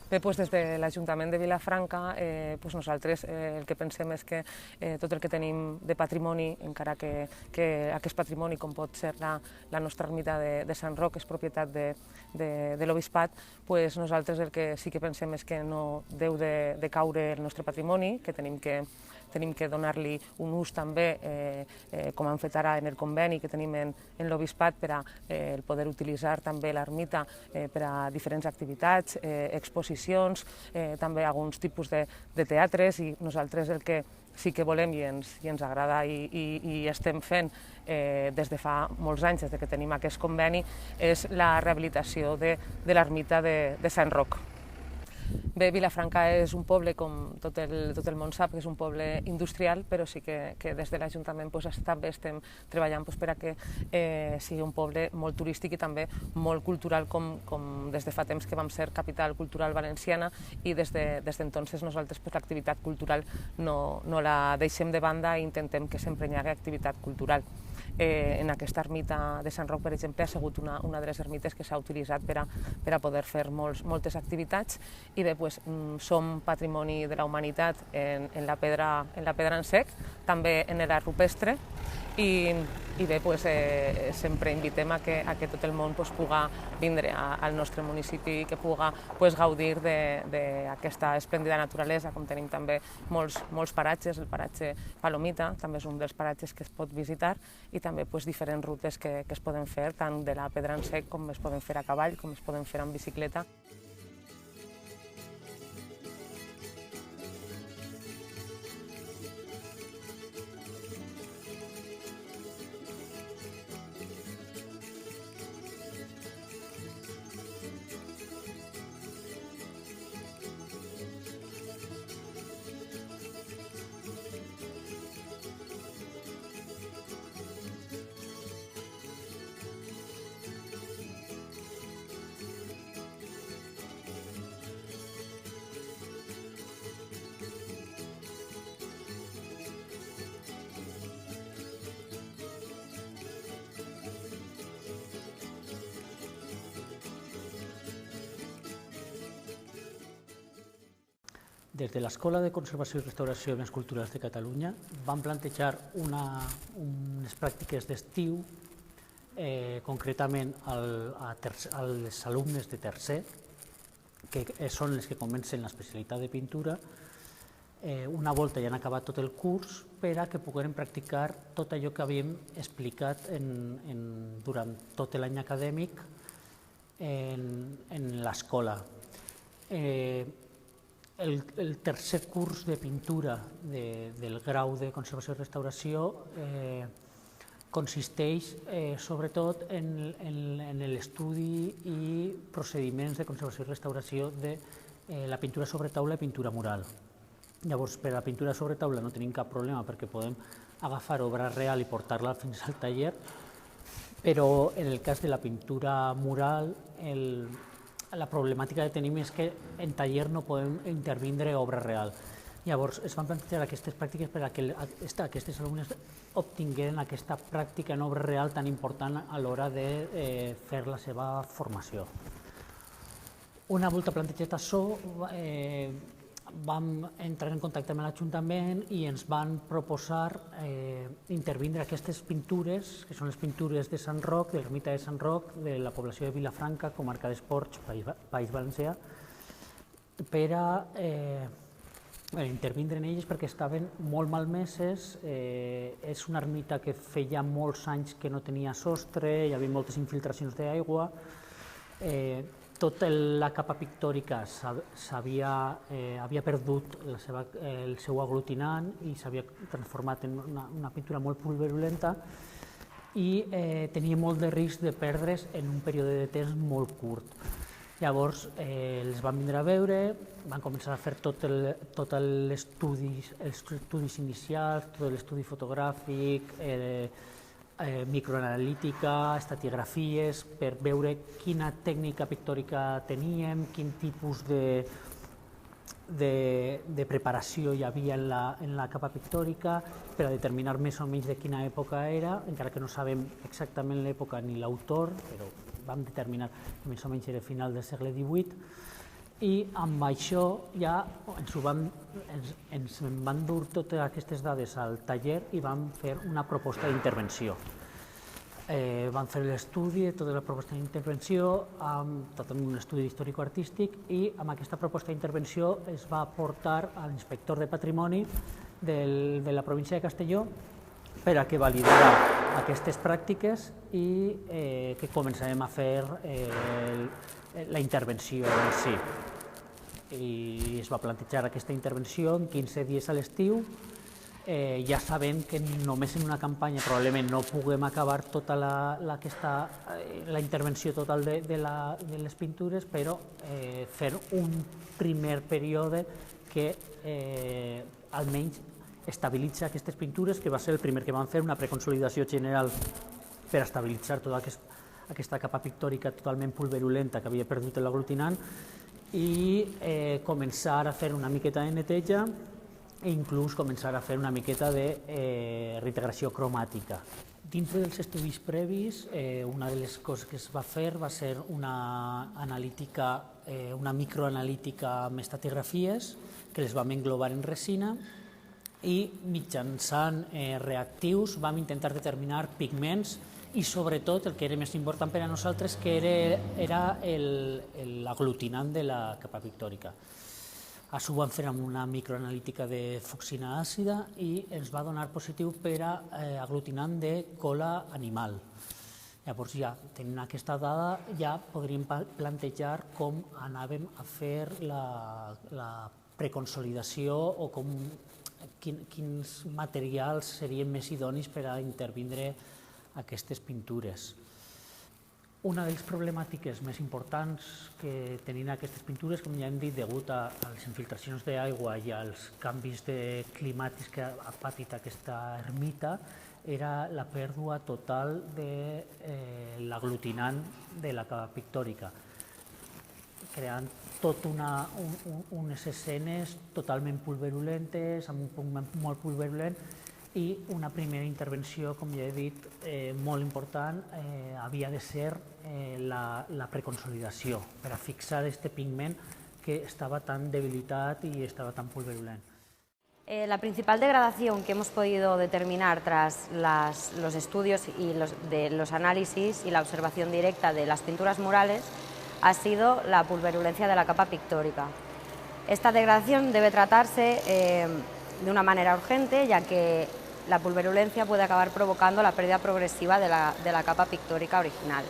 Bé, doncs des de l'Ajuntament de Vilafranca nosaltres el que pensem és que tot el que tenim de patrimoni, encara que aquest patrimoni, com pot ser la nostra ermita de Sant Roc, és propietat de l'Obispat, nosaltres el que sí que pensem és que no deu de caure el nostre patrimoni, que tenim que donar-li un ús també, com hem fet ara en el conveni que tenim en l'Obispat, per a poder utilitzar també l'ermita per a diferents activitats, exposicions, també alguns tipus de teatres, i nosaltres el que sí que volem i ens agrada i estem fent des de fa molts anys, des que tenim aquest conveni, és la rehabilitació de l'ermita de Sant Roc. Bé, Vilafranca és un poble, com tot el món sap, que és un poble industrial, però sí que des de l'Ajuntament també estem treballant per a que sigui un poble molt turístic i també molt cultural, com des de fa temps que vam ser capital cultural valenciana, i des d'entonces nosaltres l'activitat cultural no la deixem de banda i intentem que sempre hi hagi activitat cultural. En aquesta ermita de Sant Roc, per exemple, ha sigut una de les ermites que s'ha utilitzat per a poder fer moltes activitats, i bé, som patrimoni de la humanitat en la pedra en sec, també en l'art rupestre, i bé, sempre invitem a que tot el món puga vindre al nostre municipi i que puga gaudir d'aquesta esplèndida naturalesa, com tenim també molts paratges. El paratge Palomita també és un dels paratges que es pot visitar, i també diferents rutes que es poden fer, tant de la pedra en sec com es poden fer a cavall, com es poden fer en bicicleta. Des de l'Escola de Conservació i Restauració de Béns Culturals de Catalunya vam plantejar unes pràctiques d'estiu, concretament als alumnes de tercer, que són els que comencen l'especialitat de pintura. Una volta ja han acabat tot el curs, per a que pogueren practicar tot allò que havíem explicat durant tot l'any acadèmic en l'escola. El tercer curs de pintura del grau de conservació i restauració consisteix sobretot en l'estudi i procediments de conservació i restauració de la pintura sobre taula i pintura mural. Llavors, per a la pintura sobre taula no tenim cap problema perquè podem agafar obra real i portar-la fins al taller, però en el cas de la pintura mural la problemàtica que tenim és que en taller no podem intervindre obra real. Llavors es van plantejar aquestes pràctiques per a que aquests alumnes obtingueren aquesta pràctica en obra real tan important a l'hora de fer la seva formació. Una volta plantejat això, vam entrar en contacte amb l'Ajuntament i ens van proposar intervindre aquestes pintures, que són les pintures de Sant Roc, de l'ermita de Sant Roc, de la població de Vilafranca, comarca d'Esports, País Valencià, per a intervindre en elles perquè estaven molt malmeses. És una ermita que feia molts anys que no tenia sostre, hi havia moltes infiltracions d'aigua, tota la capa pictòrica havia perdut el seu aglutinant i s'havia transformat en una pintura molt pulverulenta i tenia molt de risc de perdre's en un període de temps molt curt. Llavors els van vindre a veure, van començar a fer tots els estudis inicials, tot l'estudi fotogràfic, microanalítica, estratigrafies, per veure quina tècnica pictòrica teníem, quin tipus de preparació hi havia en la capa pictòrica, per a determinar més o menys de quina època era, encara que no sabem exactament l'època ni l'autor, però vam determinar que més o menys era final del segle XVIII. i amb això ja ens van dur totes aquestes dades al taller i vam fer una proposta d'intervenció. Vam fer l'estudi de tota la proposta d'intervenció, tot en un estudi històrico-artístic, i amb aquesta proposta d'intervenció es va portar a l'inspector de patrimoni de la província de Castelló per a que validara aquestes pràctiques i que començarem a fer la intervenció en si. I es va plantejar aquesta intervenció en 15 dies a l'estiu. Ja sabem que només en una campanya probablement no puguem acabar tota la intervenció total de les pintures, però fer un primer període que almenys estabilitza aquestes pintures, que va ser el primer que vam fer, una preconsolidació general per estabilitzar tota aquesta capa pictòrica totalment pulverulenta que havia perdut l'aglutinant, i començar a fer una miqueta de neteja i inclús començar a fer una miqueta de reintegració cromàtica. Dintre dels estudis previs, una de les coses que es va fer va ser una microanalítica amb estratigrafies que les vam englobar en resina i mitjançant reactius vam intentar determinar pigments i sobretot el que era més important per a nosaltres, que era l'aglutinant de la capa pictòrica. Això ho vam fer amb una microanalítica de fucsina àcida i ens va donar positiu per a aglutinant de cola animal. Llavors, ja tenint aquesta dada, ja podríem plantejar com anàvem a fer la preconsolidació o quins materials serien més idonis per a intervindre aquestes pintures. Una de les problemàtiques més importants que tenien aquestes pintures, com ja hem dit, degut a les infiltracions d'aigua i als canvis climàtics que ha patit aquesta ermita, era la pèrdua total de l'aglutinant de la capa pictòrica, creant tot unes escenes totalment pulverulentes, amb un punt molt pulverulent, i una primera intervenció, com ja he dit, molt important, havia de ser la preconsolidació per a fixar aquest pigment que estaba tan debilitat y estaba tan pulverulent. La principal degradación que hemos podido determinar tras los estudios y los análisis y la observación directa de las pinturas murales ha sido la pulverulencia de la capa pictórica. Esta degradación debe tratarse de una manera urgente, ya que la pulverulencia puede acabar provocando la pérdida progresiva de la capa pictórica original.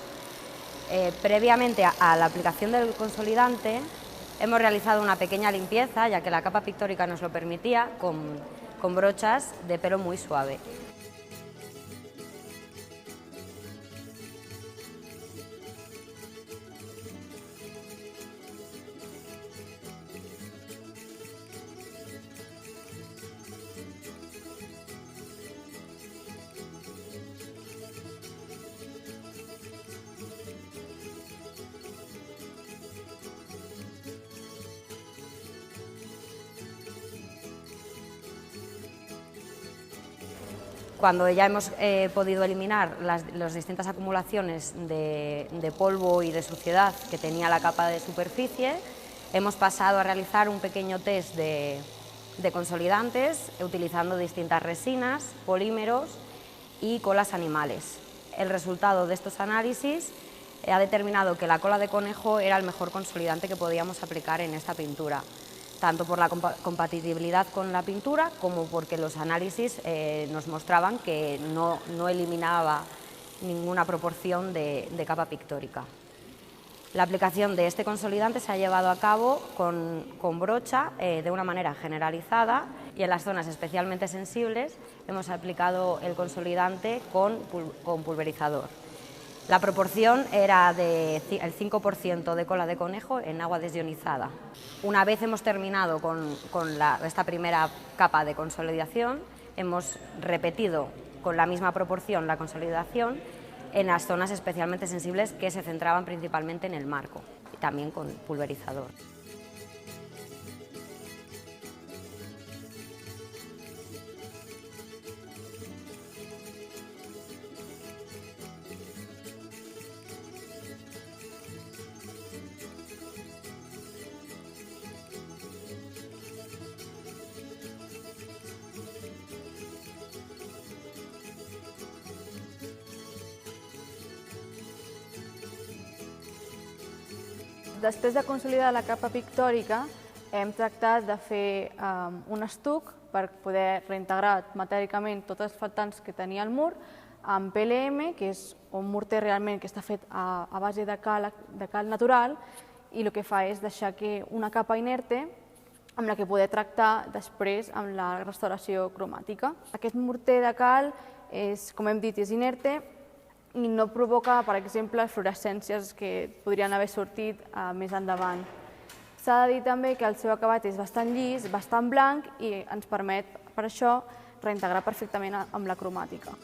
Previamente a la aplicación del consolidante, hemos realizado una pequeña limpieza, ya que la capa pictórica nos lo permitía, con brochas de pelo muy suave. Cuando ya hemos podido eliminar las distintas acumulaciones de polvo y de suciedad que tenía la capa de superficie, hemos pasado a realizar un pequeño test de consolidantes utilizando distintas resinas, polímeros y colas animales. El resultado de estos análisis ha determinado que la cola de conejo era el mejor consolidante que podíamos aplicar en esta pintura, tanto por la compatibilidad con la pintura como porque los análisis nos mostraban que no eliminaba ninguna proporción de capa pictórica. La aplicación de este consolidante se ha llevado a cabo con brocha de una manera generalizada, y en las zonas especialmente sensibles hemos aplicado el consolidante con pulverizador. La proporción era del 5% de cola de conejo en agua desionizada. Una vez hemos terminado con esta primera capa de consolidación, hemos repetido con la misma proporción la consolidación en las zonas especialmente sensibles que se centraban principalmente en el marco, y también con pulverizador. després de consolidar la capa pictòrica, hem tractat de fer un estuc per poder reintegrar matèricament tots els faltants que tenia el mur amb PLM, que és un morter realment que està fet a base de cal natural, i el que fa és deixar una capa inerte amb la que poder tractar després amb la restauració cromàtica. Aquest morter de cal, com hem dit, és inerte i no provoca, per exemple, fluorescències que podrien haver sortit més endavant. S'ha de dir també que el seu acabat és bastant llis, bastant blanc i ens permet, per això, reintegrar perfectament amb la cromàtica.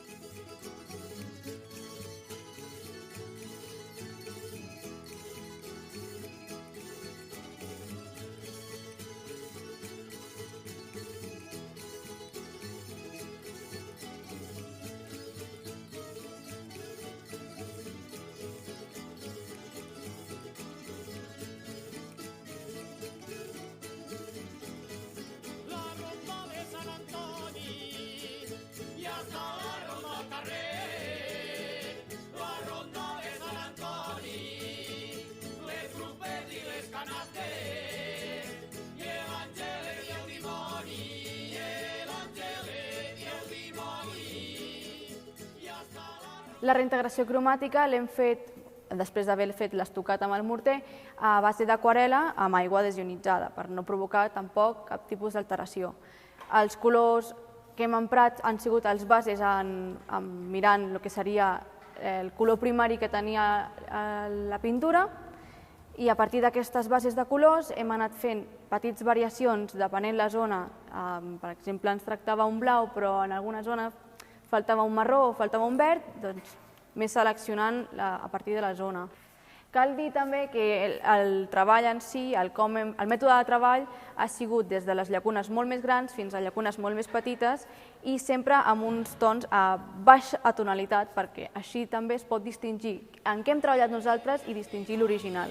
La reintegració cromàtica l'hem fet, després d'haver fet l'estucat amb el morter, a base d'aquarel·la amb aigua desionitzada, per no provocar tampoc cap tipus d'alteració. Els colors que hem emprat han sigut els bases mirant el que seria el color primari que tenia la pintura, i a partir d'aquestes bases de colors hem anat fent petites variacions depenent la zona. Per exemple, ens tractava un blau, però en alguna zona faltava un marró o faltava un verd, doncs més seleccionant a partir de la zona. Cal dir també que el treball en si, el mètode de treball, ha sigut des de les llacunes molt més grans fins a llacunes molt més petites i sempre amb uns tons a baixa tonalitat, perquè així també es pot distingir en què hem treballat nosaltres i distingir l'original.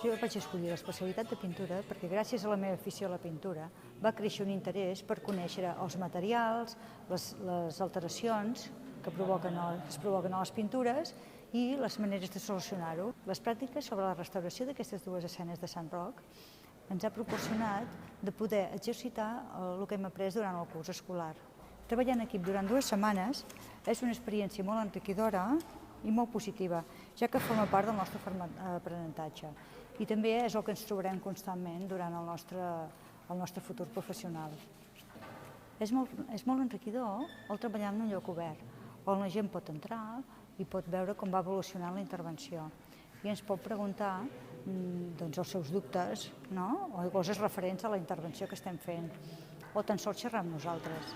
Jo vaig escollir l'especialitat de pintura perquè gràcies a la meva afició a la pintura va créixer un interès per conèixer els materials, les alteracions que es provoquen a les pintures i les maneres de solucionar-ho. Les pràctiques sobre la restauració d'aquestes dues escenes de Sant Roc ens ha proporcionat de poder exercitar el que hem après durant el curs escolar. Treballar en equip durant 2 setmanes és una experiència molt enriquidora i molt positiva, ja que forma part del nostre aprenentatge. I també és el que ens trobarem constantment durant el nostre futur professional. És molt enriquidor el treballar en un lloc obert, on la gent pot entrar i pot veure com va evolucionant la intervenció. I ens pot preguntar els seus dubtes o coses referents a la intervenció que estem fent, o tan sols xerrar amb nosaltres.